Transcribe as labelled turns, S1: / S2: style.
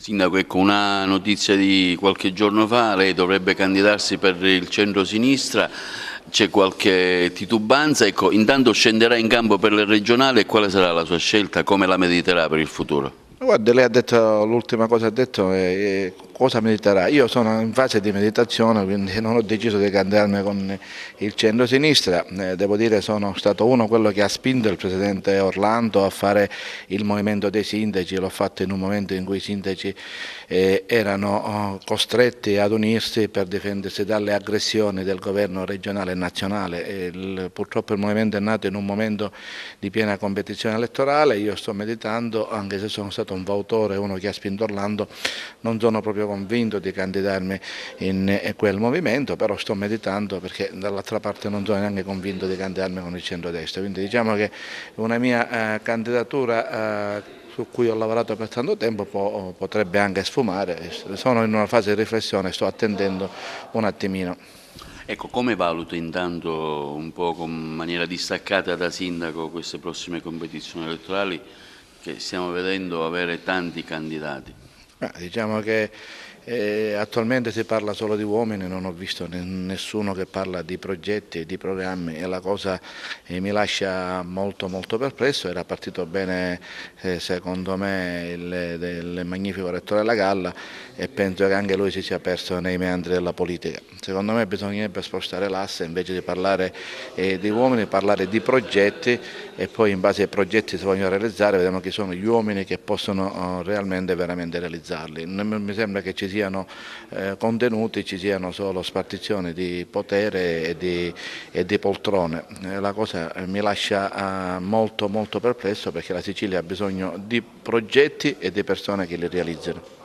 S1: Sindaco, ecco, una notizia di qualche giorno fa, lei dovrebbe candidarsi per il centro-sinistra, c'è qualche titubanza, ecco, intanto scenderà in campo per le regionali e quale sarà la sua scelta, come la mediterà per il futuro?
S2: Guarda, lei ha detto, l'ultima cosa ha detto è cosa mediterà. Io sono in fase di meditazione, quindi non ho deciso di candidarmi con il centro-sinistra. Devo dire sono stato uno quello che ha spinto il presidente Orlando a fare il movimento dei sindaci, l'ho fatto in un momento in cui i sindaci erano costretti ad unirsi per difendersi dalle aggressioni del governo regionale e nazionale. Purtroppo il movimento è nato in un momento di piena competizione elettorale. Io sto meditando, anche se sono stato un fautore, uno che ha spinto Orlando, non sono proprio convinto di candidarmi in quel movimento, però sto meditando perché dall'altra parte non sono neanche convinto di candidarmi con il centrodestra, quindi diciamo che una mia candidatura su cui ho lavorato per tanto tempo potrebbe anche sfumare. Sono in una fase di riflessione, sto attendendo un attimino.
S1: Ecco, come valuta intanto un po' con maniera distaccata da sindaco queste prossime competizioni elettorali che stiamo vedendo avere tanti candidati?
S2: Diciamo che attualmente si parla solo di uomini, non ho visto nessuno che parla di progetti e di programmi e la cosa mi lascia molto perplesso. Era partito bene secondo me il magnifico rettore La Galla e penso che anche lui si sia perso nei meandri della politica. Secondo me bisognerebbe spostare l'asse, invece di parlare di uomini, parlare di progetti e poi in base ai progetti si vogliono realizzare vediamo chi sono gli uomini che possono realmente veramente realizzarli. Non mi sembra che ci siano contenuti, ci siano solo spartizioni di potere e di poltrone. La cosa mi lascia molto perplesso perché la Sicilia ha bisogno di progetti e di persone che li realizzino.